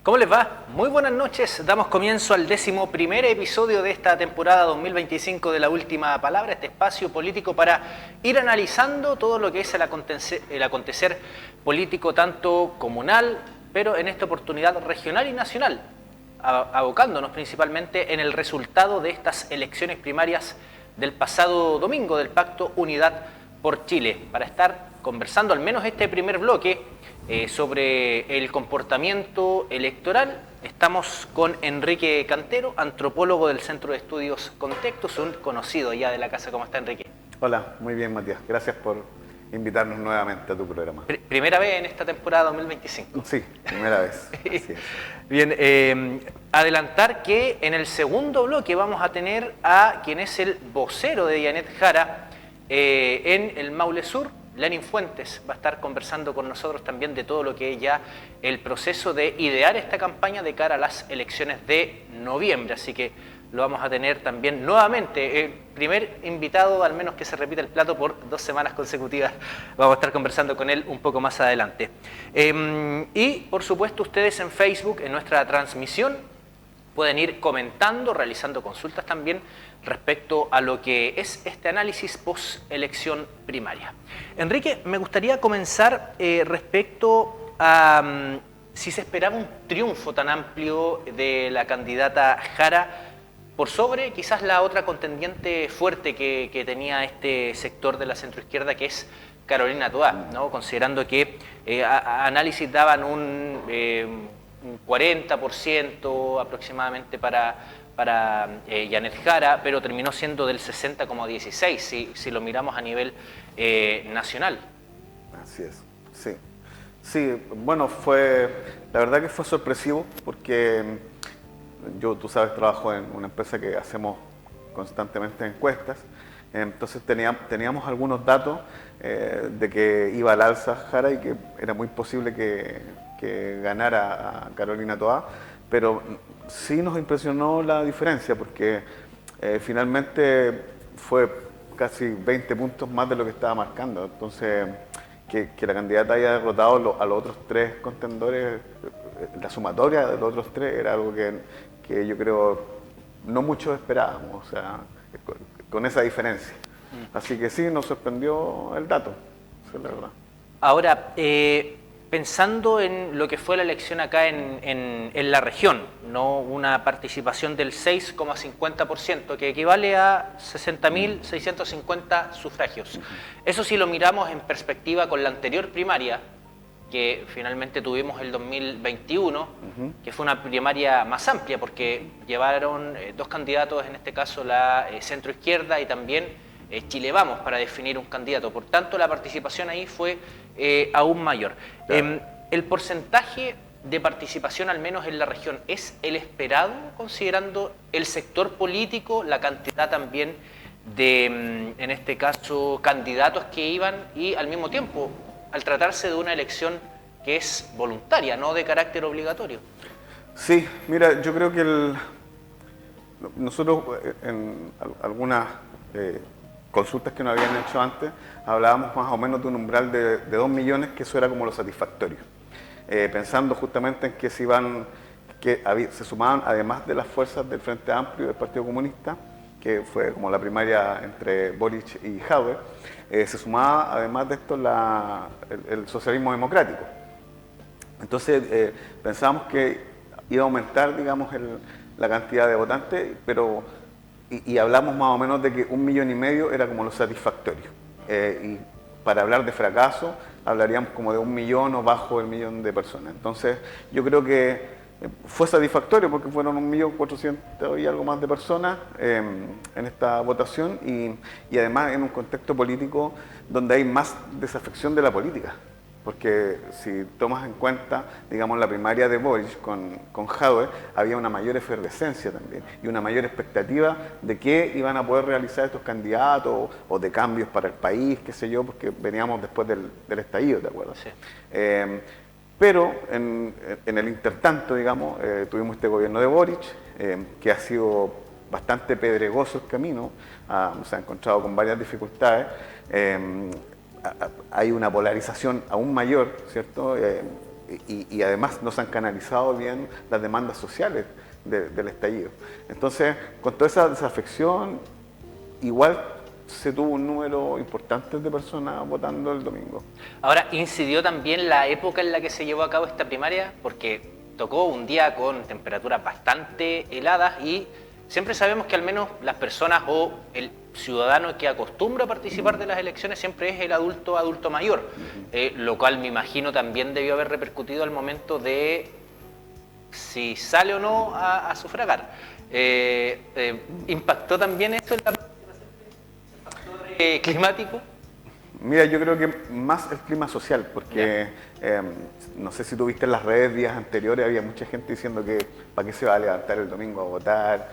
¿Cómo les va? Muy buenas noches. Damos comienzo al 11º episodio de esta temporada 2025 de La Última Palabra, este espacio político para ir analizando todo lo que es el acontecer político tanto comunal, pero en esta oportunidad regional y nacional, abocándonos principalmente en el resultado de estas elecciones primarias del pasado domingo del Pacto Unidad por Chile, para estar conversando al menos este primer bloque sobre el comportamiento electoral. Estamos con Enrique Cantero, antropólogo del Centro de Estudios Contextos, un conocido ya de la casa. ¿Cómo está, Enrique? Hola, muy bien, Matías. Gracias por invitarnos nuevamente a tu programa. Primera vez en esta temporada 2025. Sí, primera vez. Así es. Bien, adelantar que en el segundo bloque vamos a tener a quien es el vocero de Yanet Jara en el Maule Sur. Lenin Fuentes va a estar conversando con nosotros también de todo lo que es ya el proceso de idear esta campaña de cara a las elecciones de noviembre. Así que lo vamos a tener también nuevamente, el primer invitado, al menos que se repita el plato por 2 semanas consecutivas. Vamos a estar conversando con él un poco más adelante. Y por supuesto ustedes en Facebook, en nuestra transmisión, pueden ir comentando, realizando consultas también respecto a lo que es este análisis post-elección primaria. Enrique, me gustaría comenzar respecto a si se esperaba un triunfo tan amplio de la candidata Jara por sobre quizás la otra contendiente fuerte que tenía este sector de la centroizquierda, que es Carolina Toá, ¿no? Considerando que análisis daban un 40% aproximadamente para Yanet Jara, pero terminó siendo del 60,16% si lo miramos a nivel nacional. Así es, sí. Sí, bueno, la verdad que fue sorpresivo porque yo, tú sabes, trabajo en una empresa que hacemos constantemente encuestas, entonces teníamos algunos datos de que iba al alza Jara y que era muy posible que ganara a Carolina Toá, pero sí nos impresionó la diferencia porque finalmente fue casi 20 puntos más de lo que estaba marcando. Entonces, que la candidata haya derrotado a los otros 3 contendores, la sumatoria de los otros 3 era algo que yo creo no muchos esperábamos, o sea, con esa diferencia. Así que sí, nos sorprendió el dato, esa es la verdad. Ahora, pensando en lo que fue la elección acá en la región, ¿no? Una participación del 6,50%, que equivale a 60.650 sufragios. Eso si lo miramos en perspectiva con la anterior primaria, que finalmente tuvimos el 2021, que fue una primaria más amplia, porque llevaron 2 candidatos, en este caso la centroizquierda y también Chile Vamos, para definir un candidato. Por tanto, la participación ahí fue aún mayor. Claro. ¿El porcentaje de participación, al menos en la región, es el esperado, considerando el sector político, la cantidad también de, en este caso, candidatos que iban y al mismo tiempo, al tratarse de una elección que es voluntaria, no de carácter obligatorio? Sí, mira, yo creo que nosotros en algunas consultas que nos habían hecho antes, hablábamos más o menos de un umbral de 2 millones, que eso era como lo satisfactorio. Pensando justamente en que se sumaban, además de las fuerzas del Frente Amplio y del Partido Comunista, que fue como la primaria entre Boric y Jadwe, se sumaba además de esto el socialismo democrático. Entonces pensábamos que iba a aumentar, digamos, la cantidad de votantes, pero y hablamos más o menos de que 1,5 millones era como lo satisfactorio. Y para hablar de fracaso, hablaríamos como de 1 millón o bajo el 1.000.000 de personas. Entonces, yo creo que fue satisfactorio porque fueron 1.400.000 y algo más de personas en esta votación y además en un contexto político donde hay más desafección de la política. Porque si tomas en cuenta, digamos, la primaria de Boric con Jadwe, había una mayor efervescencia también y una mayor expectativa de qué iban a poder realizar estos candidatos o de cambios para el país, qué sé yo, porque veníamos después del estallido, ¿te acuerdas? Sí. Pero en el intertanto, digamos, tuvimos este gobierno de Boric, que ha sido bastante pedregoso el camino, se ha encontrado con varias dificultades. Hay una polarización aún mayor, ¿cierto? y además no se han canalizado bien las demandas sociales del estallido. Entonces, con toda esa desafección, igual se tuvo un número importante de personas votando el domingo. Ahora, ¿incidió también la época en la que se llevó a cabo esta primaria? Porque tocó un día con temperaturas bastante heladas y siempre sabemos que al menos las personas o el ciudadano que acostumbra a participar de las elecciones siempre es el adulto mayor, lo cual me imagino también debió haber repercutido al momento de si sale o no a sufragar. ¿Impactó también esto en la climático? Mira, yo creo que más el clima social, porque no sé si tú viste en las redes días anteriores, había mucha gente diciendo que para qué se va a levantar el domingo a votar,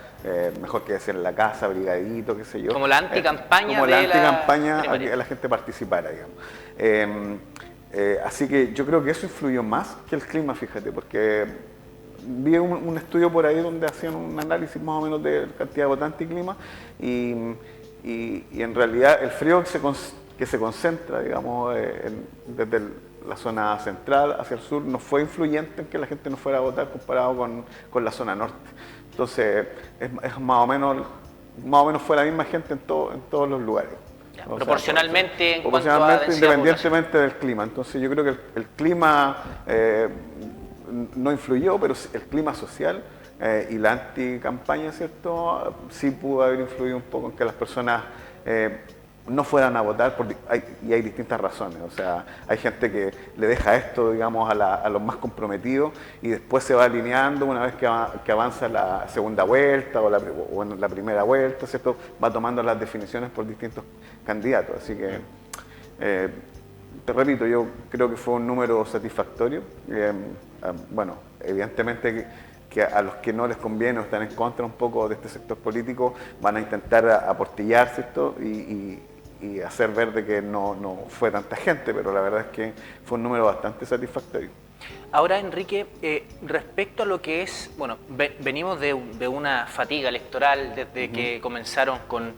mejor que hacer en la casa, abrigadito, qué sé yo. Como la anticampaña como la de anticampaña la a que la gente participara, digamos. Así que yo creo que eso influyó más que el clima, fíjate, porque vi un estudio por ahí donde hacían un análisis más o menos de cantidad de votantes y clima, y en realidad el frío que se concentra, digamos, desde la zona central hacia el sur, no fue influyente en que la gente no fuera a votar comparado con la zona norte. Entonces, es más o menos fue la misma gente en todos los lugares. Ya, O sea, proporcionalmente en cuanto a proporcionalmente, densidad independientemente del clima. Entonces, yo creo que el clima no influyó, pero el clima social y la anticampaña, ¿cierto? Sí pudo haber influido un poco en que las personas no fueran a votar, y hay distintas razones. O sea, hay gente que le deja esto, digamos, a los más comprometidos y después se va alineando una vez que avanza la segunda vuelta o en la primera vuelta, ¿cierto? Va tomando las definiciones por distintos candidatos. Así que, te repito, yo creo que fue un número satisfactorio. Bueno, evidentemente que a los que no les conviene o están en contra un poco de este sector político van a intentar aportillar, ¿cierto? Y hacer ver de que no fue tanta gente, pero la verdad es que fue un número bastante satisfactorio. Ahora, Enrique, respecto a lo que es, bueno, venimos de una fatiga electoral desde que comenzaron con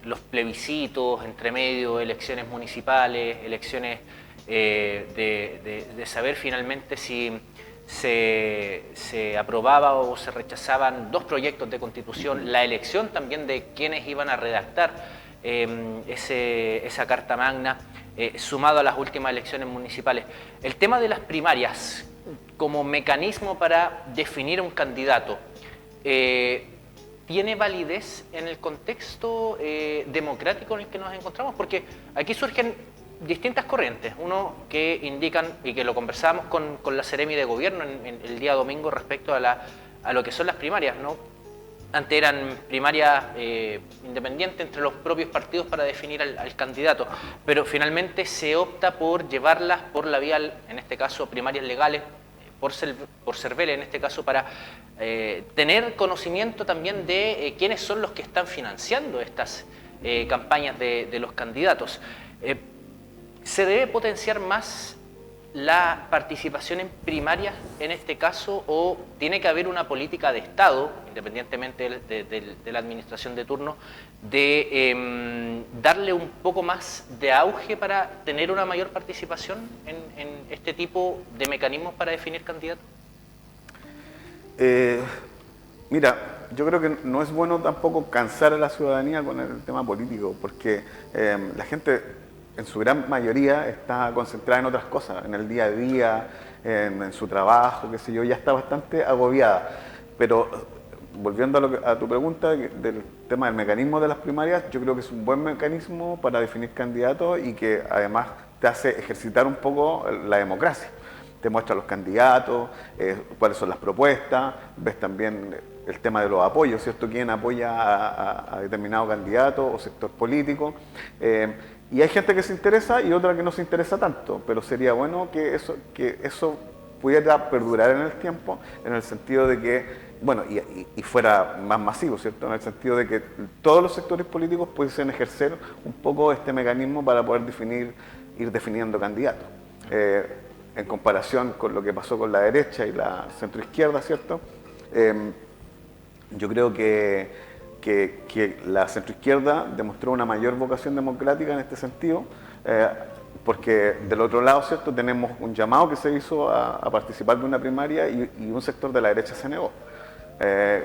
los plebiscitos, entre medio, elecciones municipales, elecciones de saber finalmente si se aprobaba o se rechazaban dos proyectos de constitución, la elección también de quienes iban a redactar esa Carta Magna, sumado a las últimas elecciones municipales. El tema de las primarias como mecanismo para definir un candidato, ¿tiene validez en el contexto democrático en el que nos encontramos? Porque aquí surgen distintas corrientes, uno que indican, y que lo conversábamos con la Seremi de Gobierno en el día domingo respecto a lo que son las primarias, ¿no? Antes eran primarias independientes entre los propios partidos para definir al candidato, pero finalmente se opta por llevarlas por la vía, en este caso primarias legales, por CERVEL en este caso, para tener conocimiento también de quiénes son los que están financiando estas campañas de los candidatos. ¿Se debe potenciar más la participación en primarias en este caso o tiene que haber una política de Estado, independientemente de la administración de turno, de darle un poco más de auge para tener una mayor participación en este tipo de mecanismos para definir candidatos? Mira, yo creo que no es bueno tampoco cansar a la ciudadanía con el tema político, porque la gente en su gran mayoría está concentrada en otras cosas, en el día a día, en su trabajo, qué sé yo, ya está bastante agobiada. Pero volviendo a tu pregunta del tema del mecanismo de las primarias, yo creo que es un buen mecanismo para definir candidatos y que además te hace ejercitar un poco la democracia. Te muestra los candidatos, cuáles son las propuestas, ves también el tema de los apoyos, ¿cierto? ¿Quién apoya a determinado candidato o sector político? Y hay gente que se interesa y otra que no se interesa tanto, pero sería bueno que eso pudiera perdurar en el tiempo, en el sentido de que, bueno, y fuera más masivo, ¿cierto? En el sentido de que todos los sectores políticos pudiesen ejercer un poco este mecanismo para poder ir definiendo candidatos. En comparación con lo que pasó con la derecha y la centroizquierda, ¿cierto? Yo creo que la centroizquierda demostró una mayor vocación democrática en este sentido, porque del otro lado, ¿cierto?, tenemos un llamado que se hizo a participar de una primaria y un sector de la derecha se negó.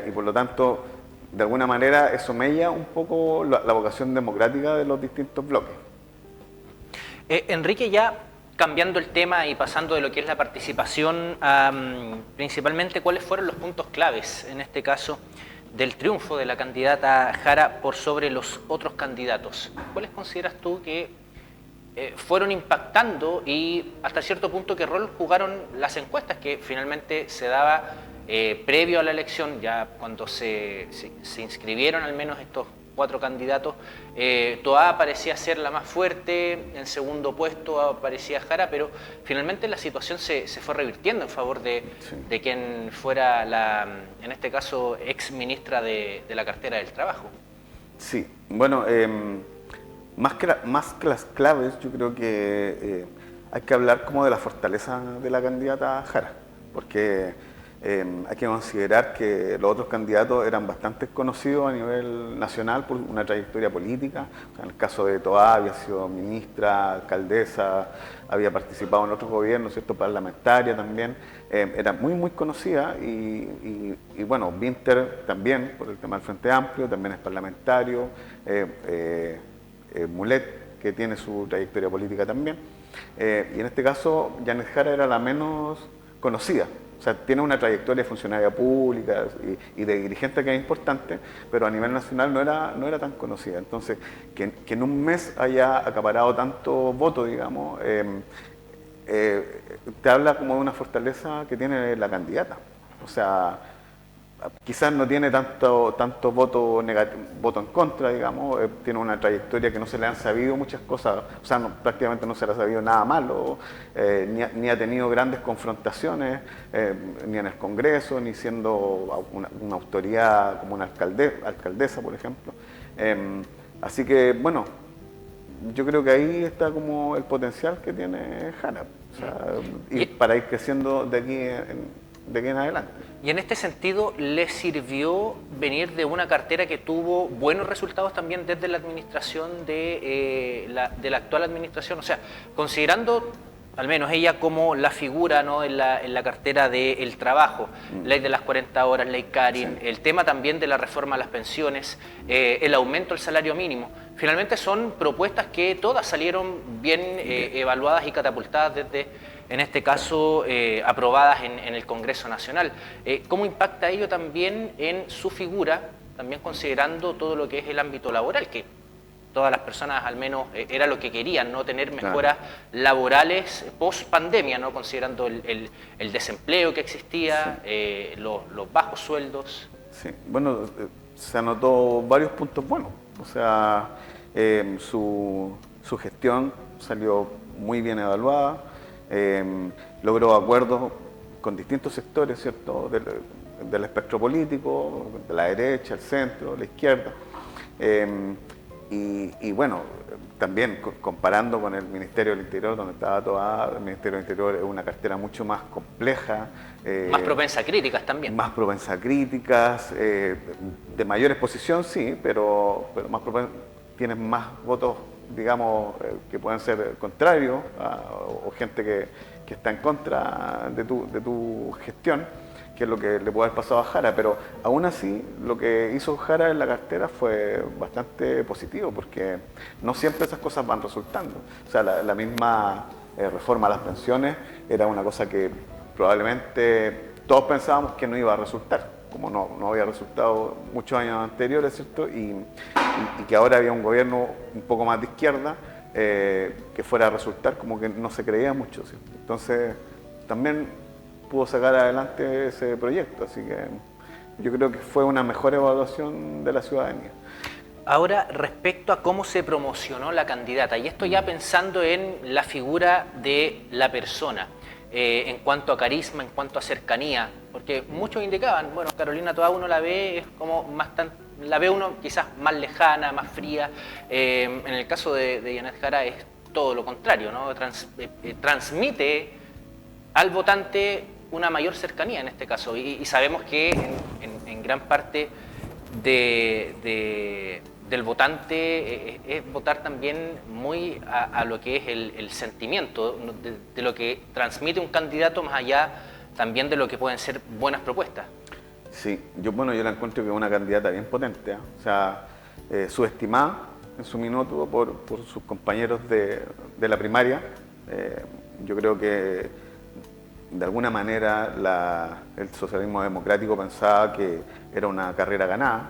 Y por lo tanto, de alguna manera, eso mella un poco la vocación democrática de los distintos bloques. Enrique, ya cambiando el tema y pasando de lo que es la participación, principalmente, ¿cuáles fueron los puntos claves, en este caso, del triunfo de la candidata Jara por sobre los otros candidatos? ¿Cuáles consideras tú que fueron impactando y hasta cierto punto qué rol jugaron las encuestas que finalmente se daba previo a la elección, ya cuando se inscribieron al menos estos 4 candidatos? Toá parecía ser la más fuerte, en segundo puesto aparecía Jara, pero finalmente la situación se fue revirtiendo en favor de quien fuera en este caso, ex ministra de la cartera del Trabajo. Sí, bueno, más que las claves, yo creo que hay que hablar como de la fortaleza de la candidata Jara, porque hay que considerar que los otros candidatos eran bastante conocidos a nivel nacional por una trayectoria política. O sea, en el caso de Toá había sido ministra, alcaldesa, había participado en otros gobiernos, ¿cierto?, parlamentaria también. Era muy conocida y bueno, Winter también, por el tema del Frente Amplio, también es parlamentario. Mulet, que tiene su trayectoria política también. Y en este caso, Janet Jara era la menos conocida. O sea, tiene una trayectoria de funcionaria pública y de dirigente que es importante, pero a nivel nacional no era tan conocida. Entonces, que en un mes haya acaparado tanto voto, digamos, te habla como de una fortaleza que tiene la candidata. O sea, quizás no tiene tanto voto en contra, digamos, tiene una trayectoria que no se le han sabido muchas cosas, o sea, prácticamente no se le ha sabido nada malo, ni ha tenido grandes confrontaciones, ni en el Congreso, ni siendo una autoridad como una alcaldesa, por ejemplo. Así que, bueno, yo creo que ahí está como el potencial que tiene Jara, o sea, y para ir creciendo de aquí en adelante. Y en este sentido, ¿le sirvió venir de una cartera que tuvo buenos resultados también desde la administración de la actual administración? O sea, considerando al menos ella como la figura, ¿no?, en la cartera del trabajo, ley de las 40 horas, ley Karin, sí, el tema también de la reforma a las pensiones, el aumento del salario mínimo. Finalmente son propuestas que todas salieron bien evaluadas y catapultadas desde, en este caso, aprobadas en el Congreso Nacional. ¿Cómo impacta ello también en su figura, también considerando todo lo que es el ámbito laboral, que todas las personas al menos era lo que querían, ¿no?, tener mejoras laborales post pandemia, ¿no?, considerando el desempleo que existía, los bajos sueldos? Sí, bueno, se anotó varios puntos buenos. O sea, su gestión salió muy bien evaluada, logró acuerdos con distintos sectores, ¿cierto?, del espectro político, de la derecha, el centro, la izquierda. Y bueno, también comparando con el Ministerio del Interior, donde estaba Toá, el Ministerio del Interior es una cartera mucho más compleja. Más propensa a críticas también. Más propensa a críticas, de mayor exposición, sí, pero tienen más votos, digamos, que pueden ser contrarios o gente que está en contra de tu gestión, que es lo que le puede haber pasado a Jara, pero aún así lo que hizo Jara en la cartera fue bastante positivo, porque no siempre esas cosas van resultando. O sea, la misma reforma a las pensiones era una cosa que probablemente todos pensábamos que no iba a resultar, como no había resultado muchos años anteriores, ¿cierto? Y que ahora había un gobierno un poco más de izquierda que fuera a resultar, como que no se creía mucho, ¿cierto? Entonces, también pudo sacar adelante ese proyecto, así que yo creo que fue una mejor evaluación de la ciudadanía. Ahora, respecto a cómo se promocionó la candidata, y esto ya pensando en la figura de la persona, en cuanto a carisma, en cuanto a cercanía, porque muchos indicaban, bueno, Carolina Toá uno la ve, es como la ve uno quizás más lejana, más fría, en el caso de Janet Jara es todo lo contrario, ¿no? Transmite al votante una mayor cercanía en este caso, y sabemos que en gran parte de del votante es votar también muy a lo que es el sentimiento de lo que transmite un candidato, más allá también de lo que pueden ser buenas propuestas. Sí, yo la encuentro que es una candidata bien potente, ¿eh? O sea, subestimada en su minuto por sus compañeros de la primaria. Yo creo que de alguna manera el socialismo democrático pensaba que era una carrera ganada,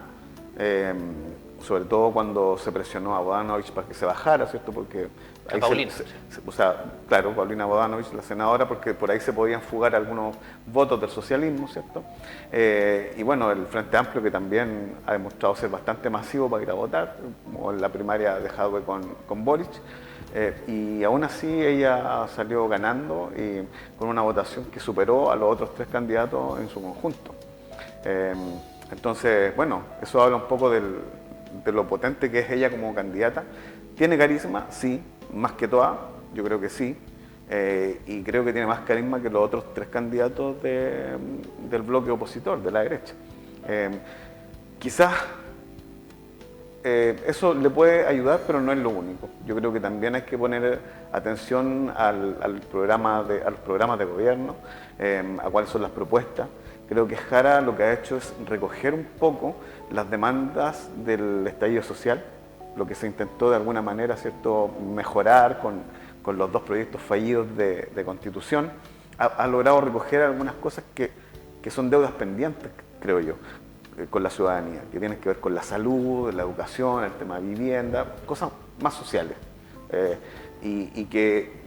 sobre todo cuando se presionó a Bodanovich para que se bajara, ¿cierto? Porque A Paulina. o sea, claro, Paulina Bodanovich, la senadora, porque por ahí se podían fugar algunos votos del socialismo, ¿cierto? Y bueno, el Frente Amplio, que también ha demostrado ser bastante masivo para ir a votar, como en la primaria de Jadwe con Boric. Y aún así ella salió ganando y con una votación que superó a los otros tres candidatos en su conjunto. Entonces, bueno, eso habla un poco de lo potente que es ella como candidata. ¿Tiene carisma? Sí, más que todas, yo creo que sí. Y creo que tiene más carisma que los otros tres candidatos del bloque opositor, de la derecha. Quizás eso le puede ayudar, pero no es lo único. Yo creo que también hay que poner atención a los programas de gobierno, a cuáles son las propuestas. Creo que Jara lo que ha hecho es recoger un poco las demandas del estallido social, lo que se intentó de alguna manera, ¿cierto?, mejorar con los dos proyectos fallidos de Constitución. Ha logrado recoger algunas cosas que son deudas pendientes, creo yo, con la ciudadanía, que tienen que ver con la salud, la educación, el tema de vivienda, cosas más sociales. Y que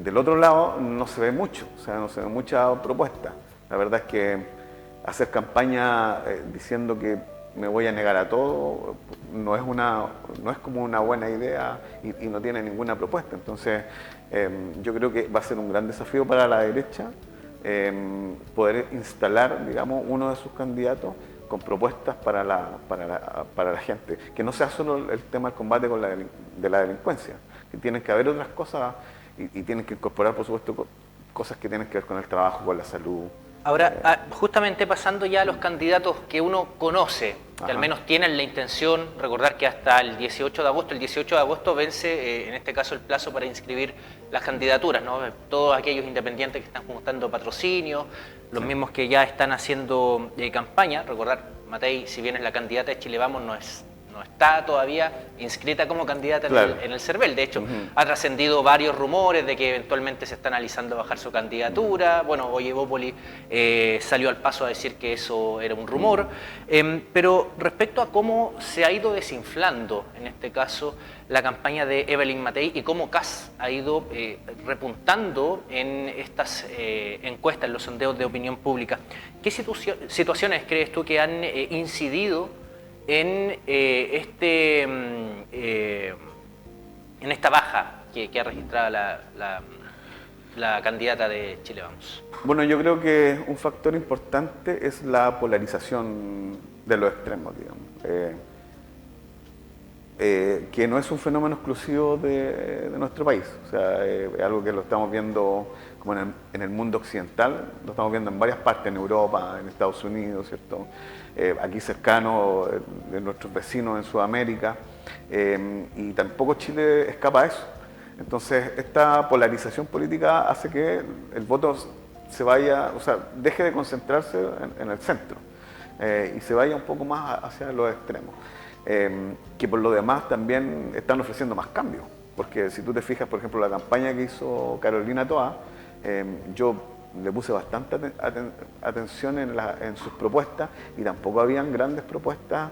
del otro lado no se ve mucho, o sea, no se ve mucha propuesta. La verdad es que hacer campaña diciendo que me voy a negar a todo no es como una buena idea y no tiene ninguna propuesta. Entonces, yo creo que va a ser un gran desafío para la derecha poder instalar, digamos, uno de sus candidatos con propuestas para la gente. Que no sea solo el tema del combate de la delincuencia, que tienen que haber otras cosas y tienen que incorporar, por supuesto, cosas que tienen que ver con el trabajo, con la salud. Ahora, justamente pasando ya a los candidatos que uno conoce, que al menos tienen la intención, recordar que hasta el 18 de agosto vence, en este caso, el plazo para inscribir las candidaturas, ¿no? Todos aquellos independientes que están juntando patrocinios, los mismos que ya están haciendo campaña. Recordar, Matei, si bien es la candidata de Chile Vamos, no está todavía inscrita como candidata en el CERVEL. De hecho, ha trascendido varios rumores de que eventualmente se está analizando bajar su candidatura. Bueno, hoy Evópoli salió al paso a decir que eso era un rumor. Pero respecto a cómo se ha ido desinflando, en este caso, la campaña de Evelyn Matei y cómo Kass ha ido repuntando en estas encuestas, en los sondeos de opinión pública, ¿qué situaciones crees tú que han incidido en esta baja que ha registrado la candidata de Chile Vamos? Bueno, yo creo que un factor importante es la polarización de los extremos, digamos. Que no es un fenómeno exclusivo de nuestro país. O sea, es algo que lo estamos viendo como en el mundo occidental, lo estamos viendo en varias partes, en Europa, en Estados Unidos, ¿cierto? Aquí cercano de nuestros vecinos en Sudamérica, y tampoco Chile escapa a eso. Entonces, esta polarización política hace que el voto se vaya, o sea, deje de concentrarse en el centro y se vaya un poco más hacia los extremos. Que por lo demás también están ofreciendo más cambios, porque si tú te fijas, por ejemplo, la campaña que hizo Carolina Toa, yo le puse bastante atención en sus propuestas y tampoco habían grandes propuestas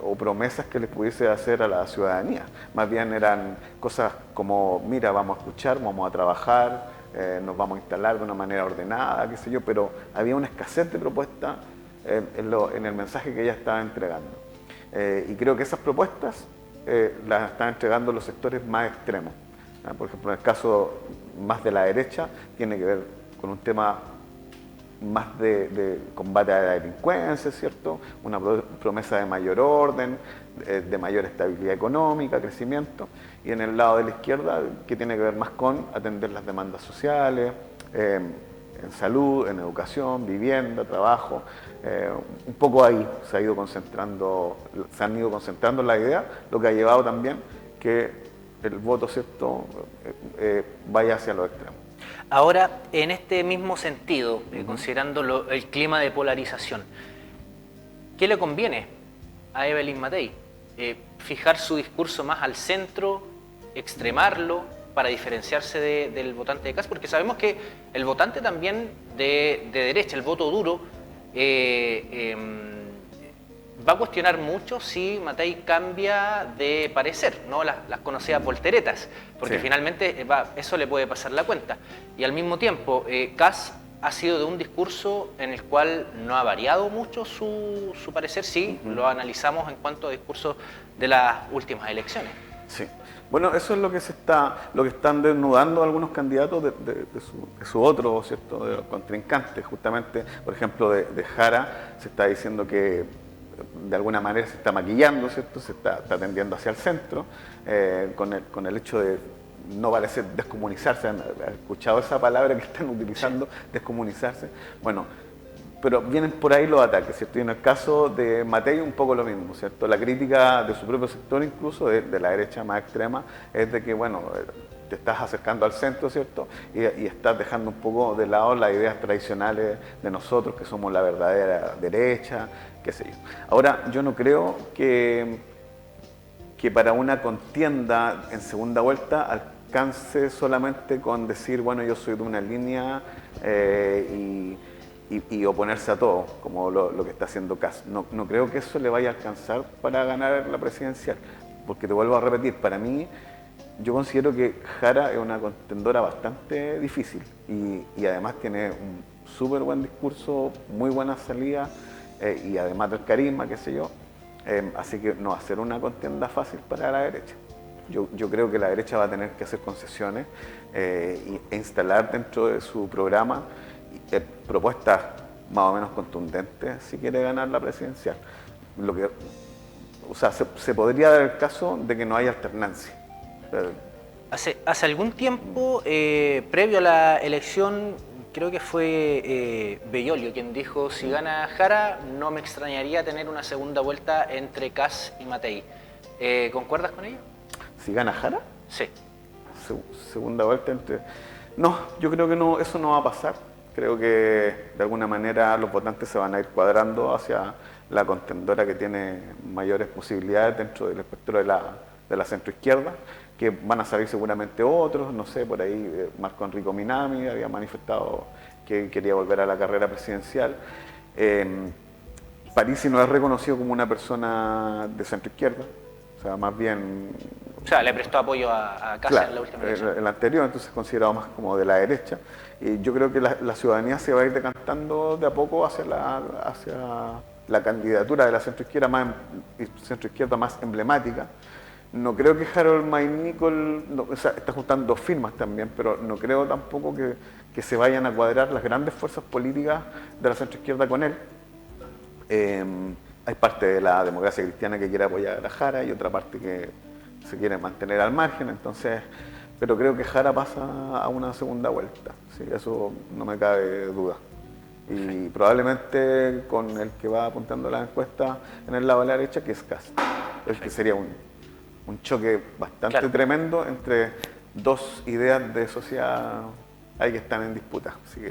o promesas que les pudiese hacer a la ciudadanía. Más bien eran cosas como, mira, vamos a escuchar, vamos a trabajar, nos vamos a instalar de una manera ordenada, qué sé yo, pero había una escasez de propuestas en el mensaje que ella estaba entregando. Y creo que esas propuestas las están entregando los sectores más extremos. Por ejemplo, en el caso más de la derecha, tiene que ver con un tema más de combate a la delincuencia, ¿cierto? Una promesa de mayor orden, de mayor estabilidad económica, crecimiento. Y en el lado de la izquierda, que tiene que ver más con atender las demandas sociales, en salud, en educación, vivienda, trabajo. Un poco ahí se han ido concentrando las ideas, lo que ha llevado también que el voto, ¿cierto?, vaya hacia los extremos. Ahora, en este mismo sentido, considerando el clima de polarización, ¿qué le conviene a Evelyn Matei? ¿Fijar su discurso más al centro, extremarlo para diferenciarse del votante de Kast? Porque sabemos que el votante también de derecha, el voto duro, va a cuestionar mucho si Matei cambia de parecer, ¿no? Las conocidas volteretas, porque sí, finalmente eso le puede pasar la cuenta. Y al mismo tiempo, Kast ha sido de un discurso en el cual no ha variado mucho su parecer, sí, lo analizamos en cuanto a discursos de las últimas elecciones. Sí. Bueno, eso es lo que están desnudando algunos candidatos de su otro, ¿cierto?, de los contrincantes. Justamente, por ejemplo, de Jara se está diciendo que de alguna manera se está maquillando, ¿cierto?, se está tendiendo hacia el centro, con el hecho de no parecer descomunizarse. ¿Han escuchado esa palabra que están utilizando, descomunizarse? Bueno, pero vienen por ahí los ataques, ¿cierto? Y en el caso de Matei un poco lo mismo, ¿cierto? La crítica de su propio sector, incluso de la derecha más extrema, es de que, bueno, te estás acercando al centro, ¿cierto? Y estás dejando un poco de lado las ideas tradicionales de nosotros, que somos la verdadera derecha, qué sé yo. Ahora, yo no creo que para una contienda en segunda vuelta alcance solamente con decir, bueno, yo soy de una línea y oponerse a todo, como lo que está haciendo Kast. No creo que eso le vaya a alcanzar para ganar la presidencial, porque te vuelvo a repetir, para mí, yo considero que Jara es una contendora bastante difícil y además tiene un súper buen discurso, muy buena salida y además del carisma, qué sé yo. Así que no va a ser una contienda fácil para la derecha. Yo creo que la derecha va a tener que hacer concesiones e instalar dentro de su programa propuestas más o menos contundentes si quiere ganar la presidencial. O sea, se podría dar el caso de que no haya alternancia. Hace algún tiempo, previo a la elección, creo que fue Bellolio quien dijo, si gana Jara, no me extrañaría tener una segunda vuelta entre Kast y Matei. ¿Concuerdas con ello? ¿Si gana Jara? Sí. Segunda vuelta entre... No, yo creo que no, eso no va a pasar. Creo que de alguna manera los votantes se van a ir cuadrando hacia la contendora que tiene mayores posibilidades dentro del espectro de la centroizquierda, que van a salir seguramente otros, no sé, por ahí Marco Enrico Minami había manifestado que quería volver a la carrera presidencial. Parisi no es reconocido como una persona de centroizquierda, o sea, más bien... O sea, le prestó apoyo a Kast, claro, en la última elección. El anterior, entonces considerado más como de la derecha. Y yo creo que la ciudadanía se va a ir decantando de a poco hacia la candidatura de la centroizquierda más emblemática. No creo que Harold Maynicol, o sea, está juntando firmas también, pero no creo tampoco que se vayan a cuadrar las grandes fuerzas políticas de la centroizquierda con él. Hay parte de la democracia cristiana que quiere apoyar a Jara y otra parte que se quiere mantener al margen, entonces, pero creo que Jara pasa a una segunda vuelta, sí, eso no me cabe duda. Y probablemente con el que va apuntando la encuesta en el lado de la derecha, que es Kast, el que sería un choque bastante tremendo entre dos ideas de sociedad ahí que están en disputa. Así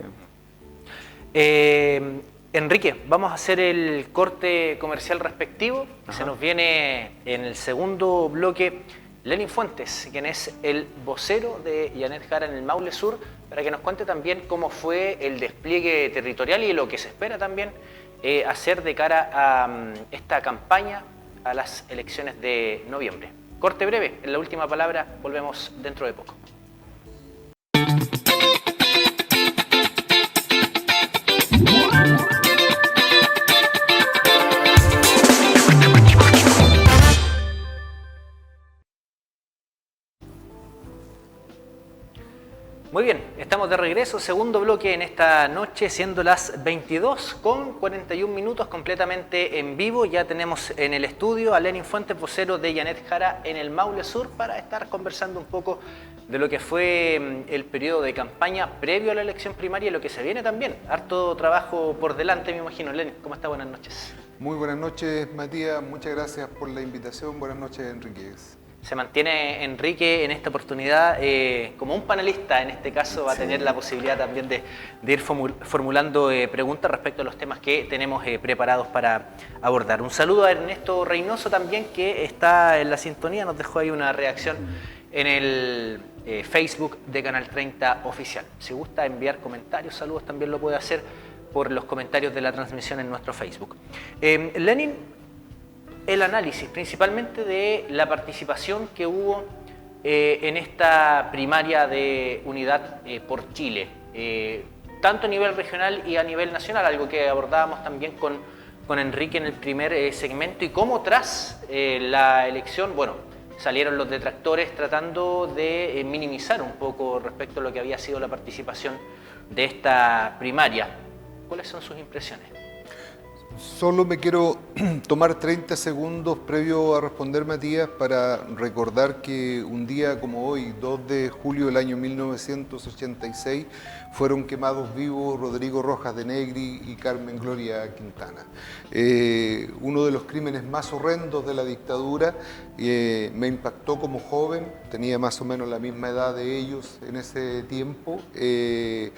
que... Enrique, vamos a hacer el corte comercial respectivo. Se nos viene en el segundo bloque Lenin Fuentes, quien es el vocero de Yanet Jara en el Maule Sur, para que nos cuente también cómo fue el despliegue territorial y lo que se espera también hacer de cara a esta campaña a las elecciones de noviembre. Corte breve, en la última palabra, volvemos dentro de poco. Muy bien, estamos de regreso, segundo bloque en esta noche, siendo las 22:41 completamente en vivo. Ya tenemos en el estudio a Lenin Fuentes, vocero de Yanet Jara en el Maule Sur, para estar conversando un poco de lo que fue el periodo de campaña previo a la elección primaria y lo que se viene también. Harto trabajo por delante, me imagino. Lenin, ¿cómo está? Buenas noches. Muy buenas noches, Matías. Muchas gracias por la invitación. Buenas noches, Enrique. Se mantiene Enrique en esta oportunidad como un panelista, en este caso va a tener la posibilidad también de ir formulando preguntas respecto a los temas que tenemos preparados para abordar. Un saludo a Ernesto Reynoso también, que está en la sintonía, nos dejó ahí una reacción en el Facebook de Canal 30 Oficial. Si gusta enviar comentarios, saludos, también lo puede hacer por los comentarios de la transmisión en nuestro Facebook. Lenin, el análisis principalmente de la participación que hubo en esta primaria de Unidad por Chile, tanto a nivel regional y a nivel nacional, algo que abordábamos también con Enrique en el primer segmento, y cómo tras la elección, bueno, salieron los detractores tratando de minimizar un poco respecto a lo que había sido la participación de esta primaria. ¿Cuáles son sus impresiones? Solo me quiero tomar 30 segundos previo a responder, Matías, para recordar que un día como hoy, 2 de julio del año 1986, fueron quemados vivos Rodrigo Rojas de Negri y Carmen Gloria Quintana. Uno de los crímenes más horrendos de la dictadura. Me impactó como joven, tenía más o menos la misma edad de ellos en ese tiempo, y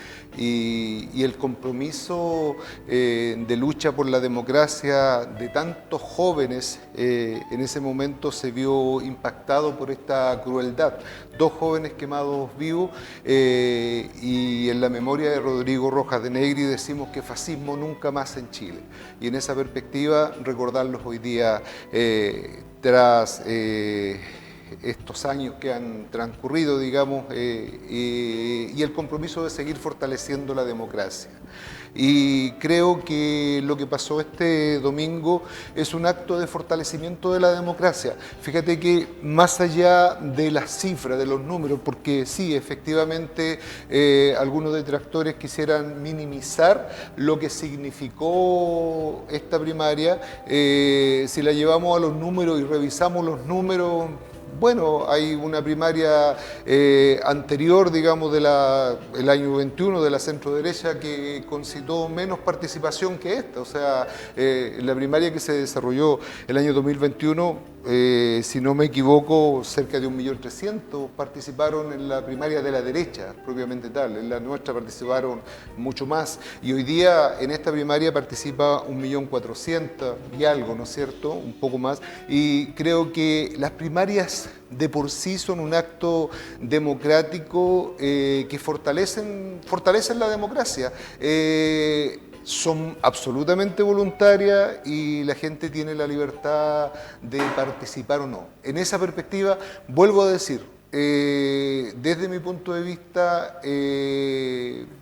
el compromiso de lucha por la democracia de tantos jóvenes en ese momento se vio impactado por esta crueldad. 2 jóvenes quemados vivos, y en la memoria de Rodrigo Rojas de Negri decimos que fascismo nunca más en Chile. Y en esa perspectiva recordarlos hoy día tras estos años que han transcurrido, digamos, y el compromiso de seguir fortaleciendo la democracia. Y creo que lo que pasó este domingo es un acto de fortalecimiento de la democracia. Fíjate que más allá de las cifras, de los números, porque sí, efectivamente, algunos detractores quisieran minimizar lo que significó esta primaria. Si la llevamos a los números y revisamos los números, bueno, hay una primaria anterior, digamos, del año 21 de la centro-derecha que concitó menos participación que esta. O sea, la primaria que se desarrolló el año 2021, si no me equivoco, cerca de 1.300.000 participaron en la primaria de la derecha, propiamente tal. En la nuestra participaron mucho más. Y hoy día en esta primaria participa 1.400.000 y algo, ¿no es cierto? Un poco más. Y creo que las primarias de por sí son un acto democrático que fortalecen la democracia. Son absolutamente voluntarias y la gente tiene la libertad de participar o no. En esa perspectiva, vuelvo a decir, desde mi punto de vista,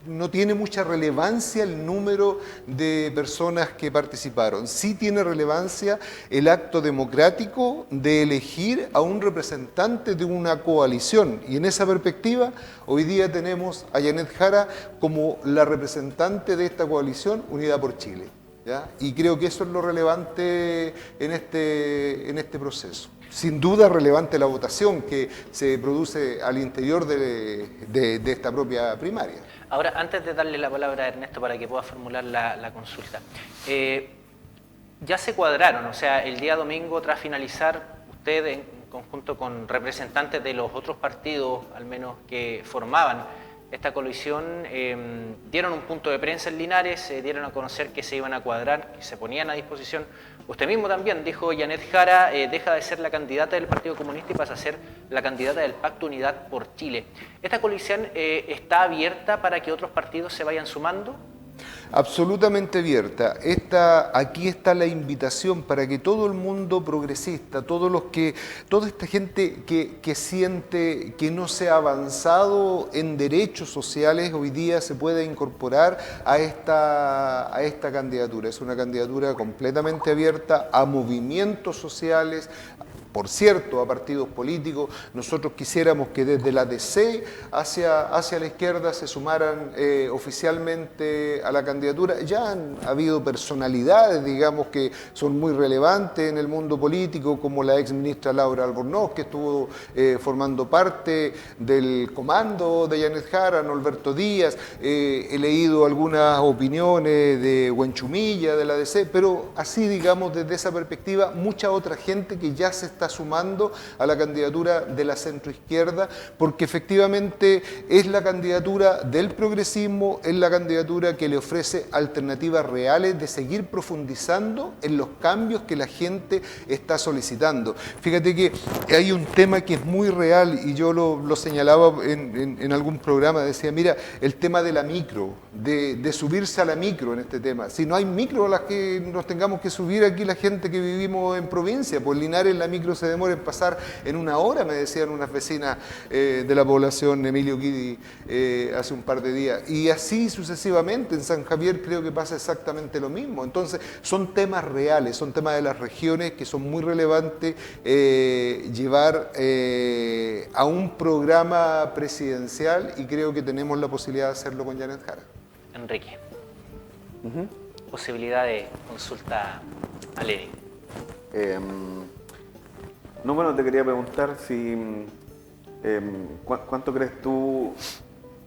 no tiene mucha relevancia el número de personas que participaron. Sí tiene relevancia el acto democrático de elegir a un representante de una coalición. Y en esa perspectiva, hoy día tenemos a Yanet Jara como la representante de esta coalición Unidad por Chile, ¿ya? Y creo que eso es lo relevante en este proceso. Sin duda relevante la votación que se produce al interior de esta propia primaria. Ahora, antes de darle la palabra a Ernesto para que pueda formular la consulta, ya se cuadraron, o sea, el día domingo, tras finalizar, usted en conjunto con representantes de los otros partidos, al menos que formaban esta coalición, dieron un punto de prensa en Linares, dieron a conocer que se iban a cuadrar, que se ponían a disposición. Usted mismo también dijo, Yanet Jara deja de ser la candidata del Partido Comunista y pasa a ser la candidata del Pacto Unidad por Chile. ¿Esta coalición está abierta para que otros partidos se vayan sumando? Absolutamente abierta. Aquí está la invitación para que todo el mundo progresista, toda esta gente que siente que no se ha avanzado en derechos sociales, hoy día se pueda incorporar a esta candidatura. Es una candidatura completamente abierta a movimientos sociales, por cierto, a partidos políticos. Nosotros quisiéramos que desde la DC hacia la izquierda se sumaran oficialmente a la candidatura. Ya han habido personalidades, digamos, que son muy relevantes en el mundo político, como la ex ministra Laura Albornoz, que estuvo formando parte del comando de Janet Jara, Norberto Díaz. He leído algunas opiniones de Huenchumilla, de la DC, pero así, digamos, desde esa perspectiva, mucha otra gente que ya se está sumando a la candidatura de la centroizquierda, porque efectivamente es la candidatura del progresismo, es la candidatura que le ofrece alternativas reales de seguir profundizando en los cambios que la gente está solicitando. Fíjate que hay un tema que es muy real y yo lo señalaba en algún programa, decía, mira, el tema de la micro, de subirse a la micro en este tema. Si no hay micro a las que nos tengamos que subir aquí la gente que vivimos en provincia, pues Linares la micro se demora en pasar en 1 hora, me decían unas vecinas de la población Emilio Guidi hace un par de días. Y así sucesivamente, en San Javier creo que pasa exactamente lo mismo. Entonces son temas reales, son temas de las regiones que son muy relevantes llevar a un programa presidencial y creo que tenemos la posibilidad de hacerlo con Janet Jara. Enrique, posibilidad de consulta a Lenin. No, bueno, te quería preguntar si ¿cuánto crees tú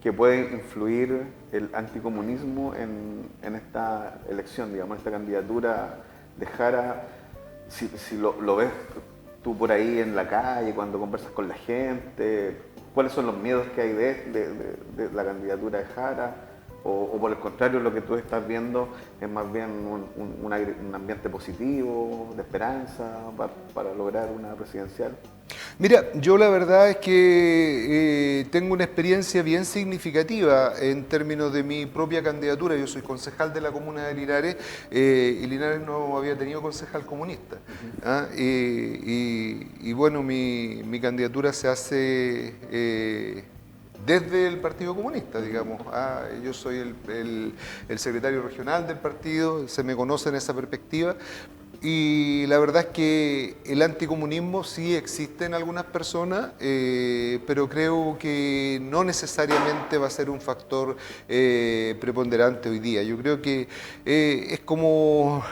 que puede influir el anticomunismo en esta elección, digamos, esta candidatura de Jara? Si lo ves tú por ahí en la calle, cuando conversas con la gente, ¿cuáles son los miedos que hay de la candidatura de Jara? O por el contrario, lo que tú estás viendo es más bien un ambiente positivo, de esperanza, para lograr una presidencial. Mira, yo la verdad es que tengo una experiencia bien significativa en términos de mi propia candidatura. Yo soy concejal de la comuna de Linares y Linares no había tenido concejal comunista. Y bueno, mi candidatura se hace desde el Partido Comunista, digamos. Yo soy el secretario regional del partido, se me conoce en esa perspectiva. Y la verdad es que el anticomunismo sí existe en algunas personas, pero creo que no necesariamente va a ser un factor preponderante hoy día. Yo creo que es como...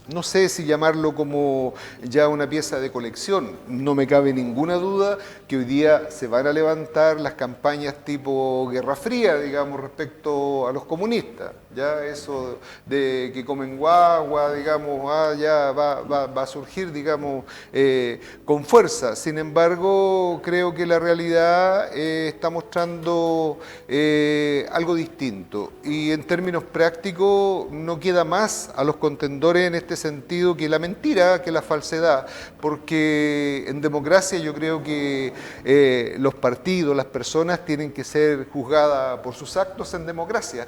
no sé si llamarlo como ya una pieza de colección. No me cabe ninguna duda que hoy día se van a levantar las campañas tipo Guerra Fría, digamos, respecto a los comunistas. Ya eso de que comen guagua, digamos, ya va a surgir, digamos, con fuerza. Sin embargo, creo que la realidad está mostrando algo distinto. Y en términos prácticos no queda más a los contendores en este sentido que la mentira, que la falsedad, porque en democracia yo creo que los partidos, las personas tienen que ser juzgadas por sus actos en democracia,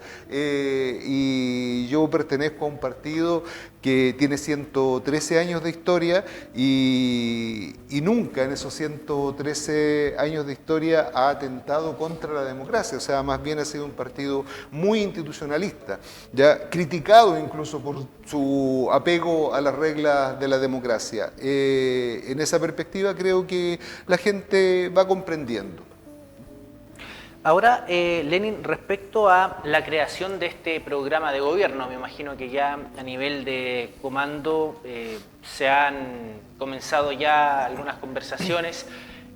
y yo pertenezco a un partido que tiene 113 años de historia y nunca en esos 113 años de historia ha atentado contra la democracia, o sea, más bien ha sido un partido muy institucionalista, ya criticado incluso por su apego a las reglas de la democracia. En esa perspectiva creo que la gente va comprendiendo. Ahora, Lenin, respecto a la creación de este programa de gobierno, me imagino que ya a nivel de comando se han comenzado ya algunas conversaciones